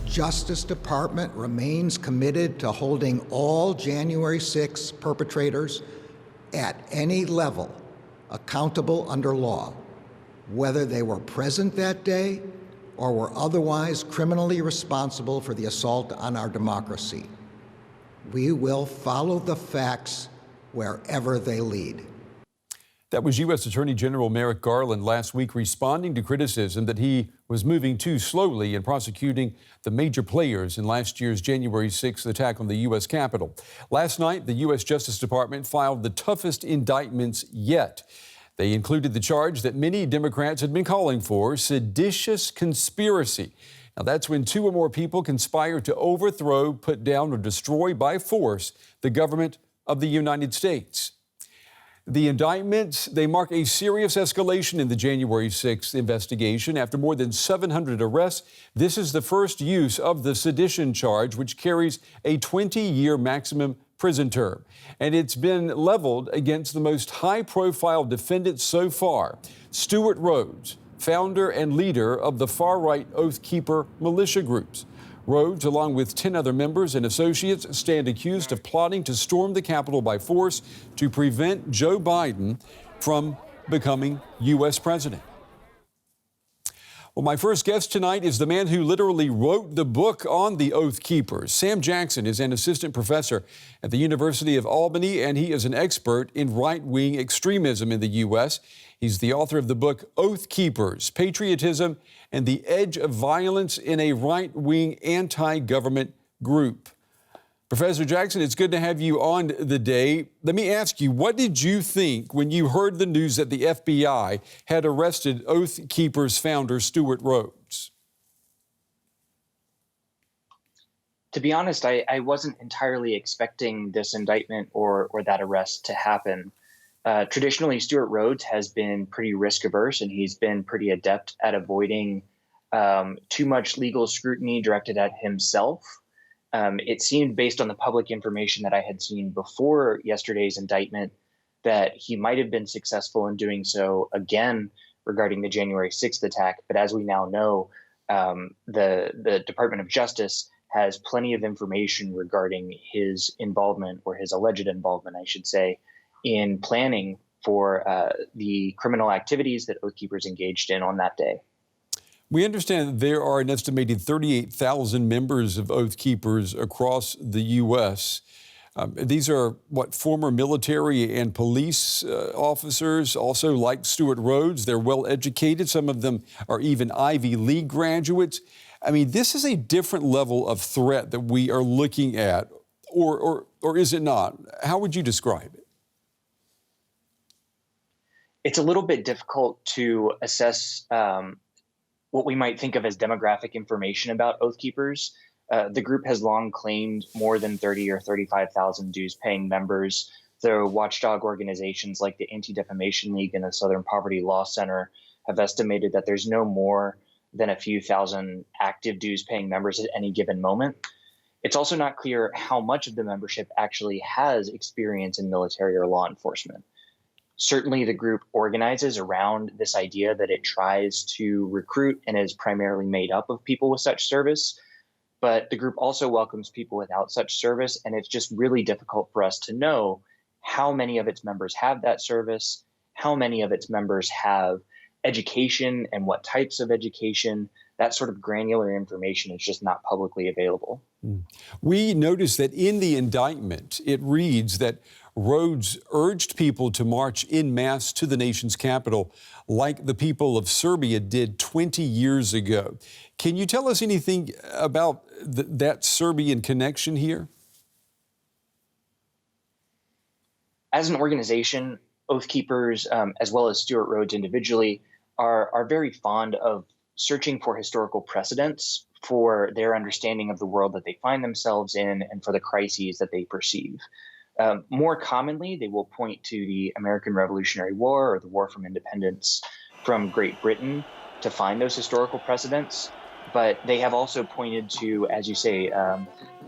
Justice Department remains committed to holding all January 6 perpetrators at any level accountable under law, whether they were present that day or were otherwise criminally responsible for the assault on our democracy. We will follow the facts wherever they lead. That was U.S. Attorney General Merrick Garland last week responding to criticism that he was moving too slowly in prosecuting the major players in last year's January 6th attack on the U.S. Capitol. Last night, the U.S. Justice Department filed the toughest indictments yet. They included the charge that many Democrats had been calling for, seditious conspiracy. Now, that's when two or more people conspire to overthrow, put down, or destroy by force the government of the United States. The indictments, they mark a serious escalation in the January 6th investigation. After more than 700 arrests, this is the first use of the sedition charge, which carries a 20-year maximum prison term. And it's been leveled against the most high-profile defendants so far, Stewart Rhodes, founder and leader of the far-right Oath Keeper militia groups. Rhodes, along with 10 other members and associates, stand accused of plotting to storm the Capitol by force to prevent Joe Biden from becoming U.S. president. Well, my first guest tonight is the man who literally wrote the book on the Oath Keepers. Sam Jackson is an assistant professor at the University of Albany, and he is an expert in right-wing extremism in the U.S. He's the author of the book Oath Keepers, Patriotism and the Edge of Violence in a Right-Wing Anti-Government Group. Professor Jackson, it's good to have you on the day. Let me ask you, what did you think when you heard the news that the FBI had arrested Oath Keepers founder Stewart Rhodes? To be honest, I wasn't entirely expecting this indictment or that arrest to happen. Traditionally, Stewart Rhodes has been pretty risk averse, and he's been pretty adept at avoiding too much legal scrutiny directed at himself. It seemed, based on the public information that I had seen before yesterday's indictment, that he might have been successful in doing so again regarding the January 6th attack. But as we now know, the Department of Justice has plenty of information regarding his involvement, or his alleged involvement, I should say, in planning for the criminal activities that Oath Keepers engaged in on that day. We understand that there are an estimated 38,000 members of Oath Keepers across the U.S. These are, former military and police officers, also like Stewart Rhodes. They're well educated. Some of them are even Ivy League graduates. I mean, this is a different level of threat that we are looking at, or is it not? How would you describe it? It's a little bit difficult to assess what we might think of as demographic information about Oath Keepers. The group has long claimed more than 30 or 35,000 dues-paying members. The watchdog organizations like the Anti-Defamation League and the Southern Poverty Law Center have estimated that there's no more than a few thousand active dues-paying members at any given moment. It's also not clear how much of the membership actually has experience in military or law enforcement. Certainly, the group organizes around this idea that it tries to recruit and is primarily made up of people with such service. But the group also welcomes people without such service, and it's just really difficult for us to know how many of its members have that service, how many of its members have education, and what types of education. That sort of granular information is just not publicly available. We noticed that in the indictment, it reads that Rhodes urged people to march en masse to the nation's capital like the people of Serbia did 20 years ago. Can you tell us anything about that Serbian connection here? As an organization, Oath Keepers, as well as Stewart Rhodes individually, are very fond of searching for historical precedents for their understanding of the world that they find themselves in and for the crises that they perceive. More commonly, they will point to the American Revolutionary War or the War from Independence from Great Britain to find those historical precedents. But they have also pointed to, as you say,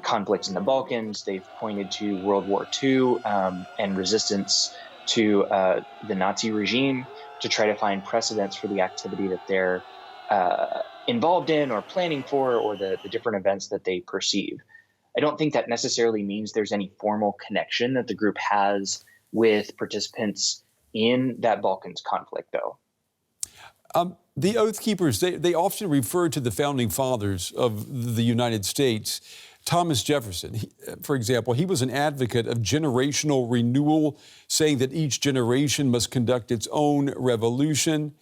conflicts in the Balkans. They've pointed to World War II and resistance to the Nazi regime to try to find precedents for the activity that they're involved in or planning for, or the different events that they perceive. I don't think that necessarily means there's any formal connection that the group has with participants in that Balkans conflict, though. The Oath Keepers, they often refer to the founding fathers of the United States. Thomas Jefferson, for example, he was an advocate of generational renewal, saying that each generation must conduct its own revolution.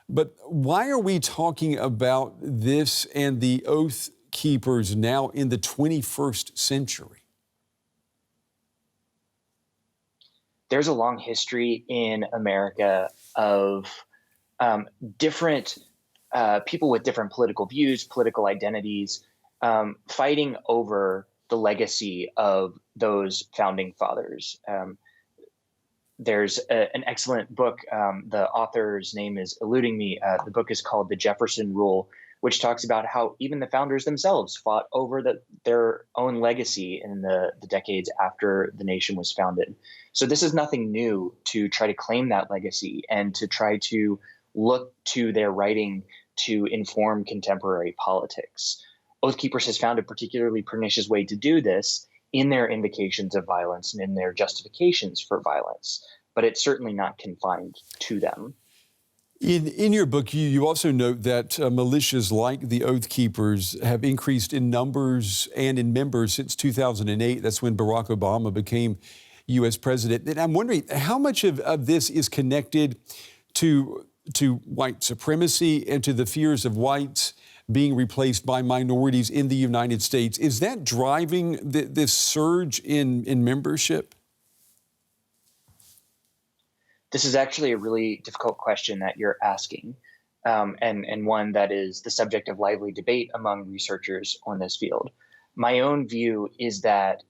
But why are we talking about this and the Oath Keepers now in the 21st century? There's a long history in America of different people with different political views, political identities, fighting over the legacy of those founding fathers. There's an excellent book. The author's name is eluding me. The book is called The Jefferson Rule, which talks about how even the founders themselves fought over their own legacy in the decades after the nation was founded. So this is nothing new to try to claim that legacy and to try to look to their writing to inform contemporary politics. Oath Keepers has found a particularly pernicious way to do this in their invocations of violence and in their justifications for violence, but it's certainly not confined to them. In your book, you also note that militias like the Oath Keepers have increased in numbers and in members since 2008. That's when Barack Obama became U.S. president. And I'm wondering how much of this is connected to white supremacy and to the fears of whites being replaced by minorities in the United States. Is that driving this surge in membership? This is actually a really difficult question that you're asking, and one that is the subject of lively debate among researchers on this field. My own view is that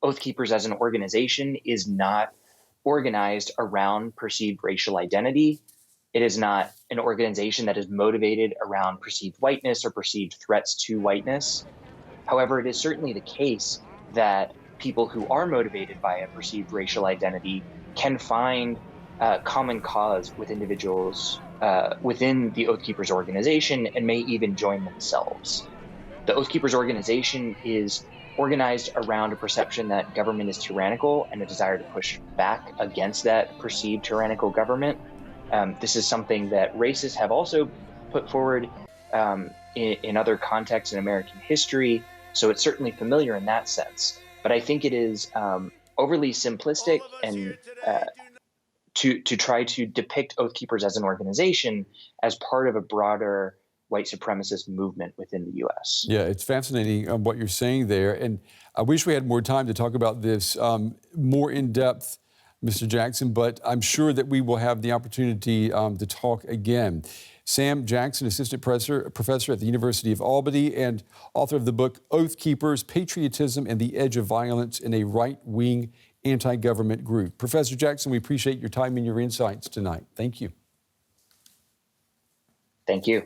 Oath Keepers as an organization is not organized around perceived racial identity. It is not an organization that is motivated around perceived whiteness or perceived threats to whiteness. However, it is certainly the case that people who are motivated by a perceived racial identity can find common cause with individuals within the Oath Keepers organization and may even join themselves. The Oath Keepers organization is organized around a perception that government is tyrannical and a desire to push back against that perceived tyrannical government. This is something that racists have also put forward in other contexts in American history, so it's certainly familiar in that sense. But I think it is overly simplistic and to try to depict Oath Keepers as an organization as part of a broader white supremacist movement within the U.S. Yeah, it's fascinating what you're saying there. And I wish we had more time to talk about this more in depth, Mr. Jackson, but I'm sure that we will have the opportunity to talk again. Sam Jackson, assistant professor at the University of Albany and author of the book Oath Keepers, Patriotism and the Edge of Violence in a Right-Wing Anti-Government Group. Professor Jackson, we appreciate your time and your insights tonight. Thank you. Thank you.